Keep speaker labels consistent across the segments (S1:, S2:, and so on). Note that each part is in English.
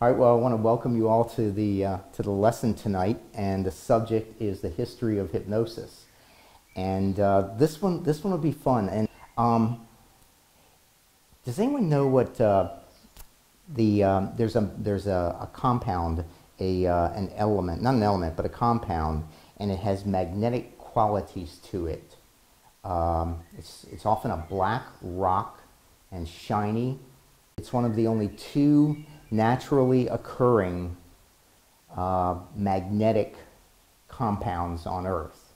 S1: All right, well, I want to welcome you all to the lesson tonight, and the subject is the history of hypnosis. And this one will be fun. And does anyone know what there's a compound, an element, not an element, but a compound, and it has magnetic qualities to it. It's often a black rock and shiny. It's one of the only two naturally occurring magnetic compounds on Earth.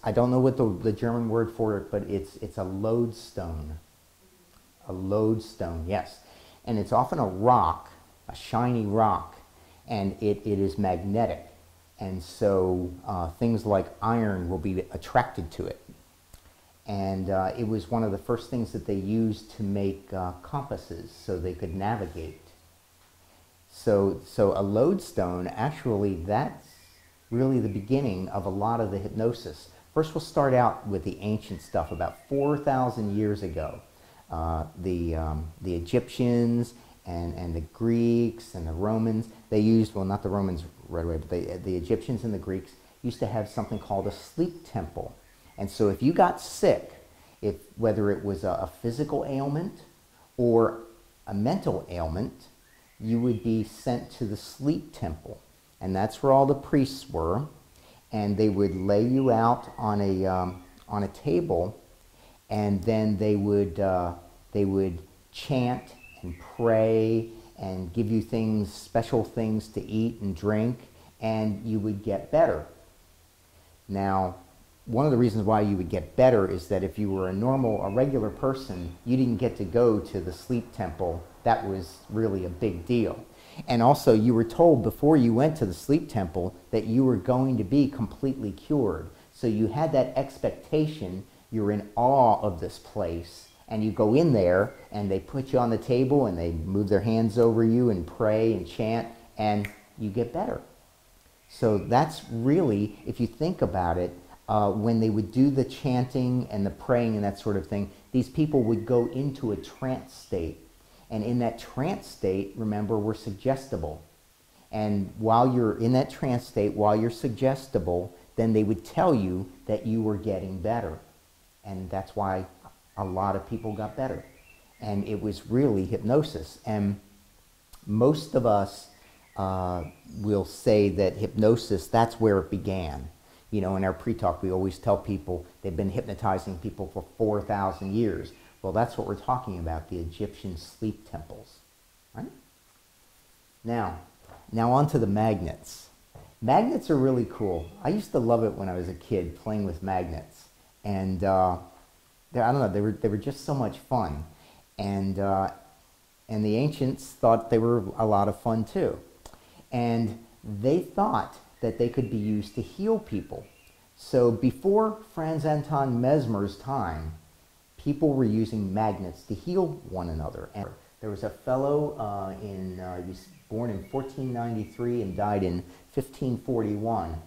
S1: I don't know what the German word for it, but it's a lodestone. A lodestone, yes. And it's often a rock, a shiny rock, and it is magnetic. And so things like iron will be attracted to it. And it was one of the first things that they used to make compasses so they could navigate. So a lodestone, actually, that's really the beginning of a lot of the hypnosis. First, we'll start out with the ancient stuff. About 4,000 years ago, the Egyptians and the Greeks and the Romans, they used, well, not the Romans right away, but the Egyptians and the Greeks used to have something called a sleep temple. And so if you got sick, whether it was a physical ailment or a mental ailment, you would be sent to the sleep temple. And that's where all the priests were. And they would lay you out on a table, and then they would chant and pray and give you things, special things to eat and drink, and you would get better. Now, one of the reasons why you would get better is that if you were a regular person, you didn't get to go to the sleep temple. That was really a big deal. And also, you were told before you went to the sleep temple that you were going to be completely cured. So you had that expectation. You're in awe of this place, and you go in there, and they put you on the table, and they move their hands over you and pray and chant, and you get better. So that's really, if you think about it, when they would do the chanting and the praying and that sort of thing, these people would go into a trance state. And in that trance state, remember, we're suggestible. And while you're in that trance state, while you're suggestible, then they would tell you that you were getting better. And that's why a lot of people got better. And it was really hypnosis. And most of us will say that hypnosis, that's where it began. You know, in our pre-talk, we always tell people they've been hypnotizing people for 4,000 years. Well, that's what we're talking about, the Egyptian sleep temples. Right? Now on to the magnets. Magnets are really cool. I used to love it when I was a kid, playing with magnets. And I don't know, they were just so much fun. And the ancients thought they were a lot of fun too. And they thought that they could be used to heal people. So before Franz Anton Mesmer's time, people were using magnets to heal one another. And there was a fellow he was born in 1493 and died in 1541.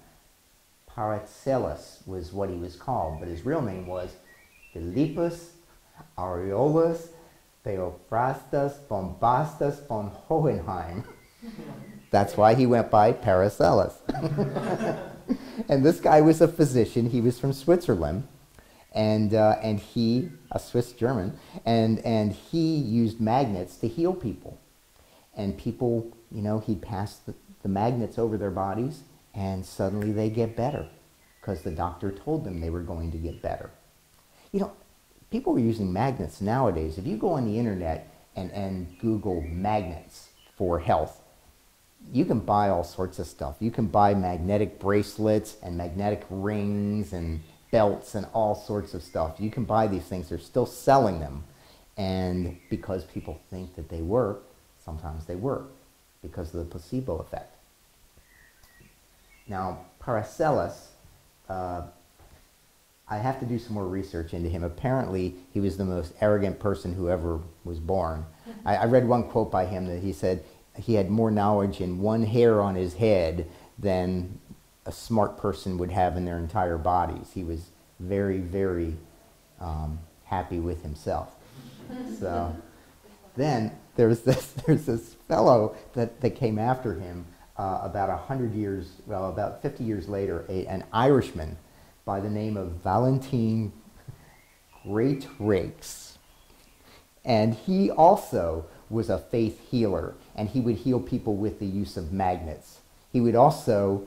S1: Paracelsus was what he was called, but his real name was Philippus Aureolus Theophrastus Bombastus von Hohenheim. That's why he went by Paracelsus. And this guy was a physician. He was from Switzerland, and he, a Swiss German, and he used magnets to heal people. And people, you know, he'd pass the magnets over their bodies, and suddenly they get better because the doctor told them they were going to get better. You know, people are using magnets nowadays. If you go on the internet and Google magnets for health, you can buy all sorts of stuff. You can buy magnetic bracelets and magnetic rings and belts and all sorts of stuff. You can buy these things. They're still selling them. And because people think that they work, sometimes they work because of the placebo effect. Now, Paracelsus, I have to do some more research into him. Apparently, he was the most arrogant person who ever was born. I read one quote by him that he said he had more knowledge in one hair on his head than a smart person would have in their entire bodies. He was very, very happy with himself. So then there's this fellow that came after him about 100 years, well, about 50 years later, an Irishman by the name of Valentine Greatrakes. And he also was a faith healer, and he would heal people with the use of magnets. He would also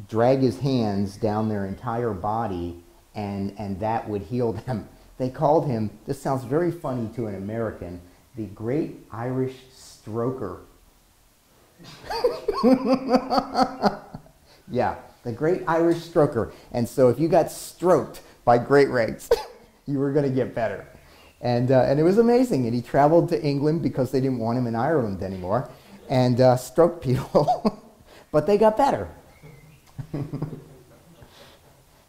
S1: drag his hands down their entire body, and that would heal them. They called him, this sounds very funny to an American, the Great Irish Stroker. Yeah, the Great Irish Stroker. And so if you got stroked by Greatrakes, you were going to get better. And it was amazing. And he traveled to England because they didn't want him in Ireland anymore, and stroked people. But they got better.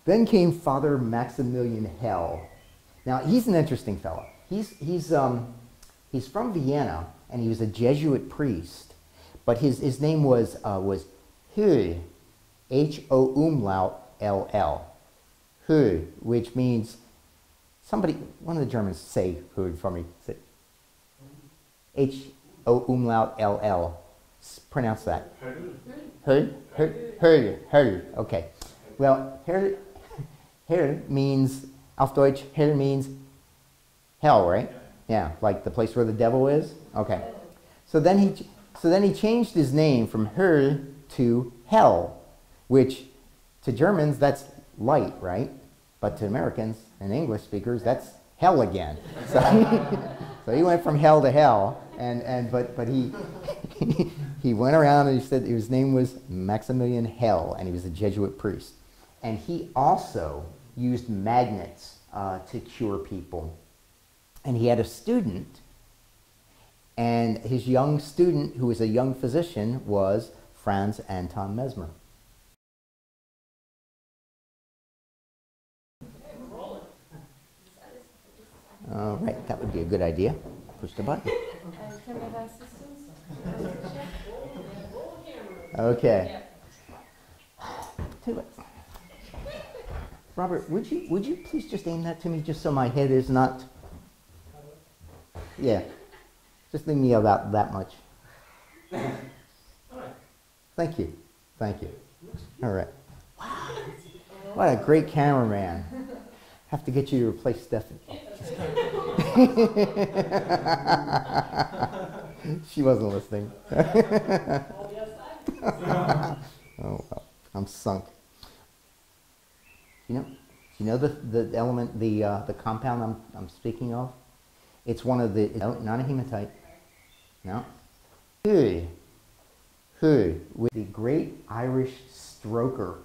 S1: Then came Father Maximilian Hell. Now, he's an interesting fellow. He's from Vienna, and he was a Jesuit priest. But his name was Höll, H-O-umlaut-L-L. Höll, which means, one of the Germans say Höll for me. H-O-umlaut-L-L. Pronounce that. Höll? Höll. Okay. Well, Höll means, auf Deutsch, Höll means hell, right? Yeah, like the place where the devil is? Okay. So then he changed his name from Höll to Hell, which to Germans, that's light, right? But to Americans and English speakers, that's hell again. So, so he went from hell to hell, but he he went around and he said his name was Maximilian Hell, and he was a Jesuit priest. And he also used magnets to cure people. And he had a student, and his young student, who was a young physician, was Franz Anton Mesmer. All right, that would be a good idea. Push the button. Okay. Tell you what, Robert, would you please just aim that to me, just so my head is not. Yeah, just leave me about that much. Thank you. All right. Wow, what a great cameraman. Have to get you to replace Stephanie. She wasn't listening. Oh well, I'm sunk. You know the element, the compound I'm speaking of? It's one of the, no, not a hematite. No. Höll, with the Great Irish Stroker.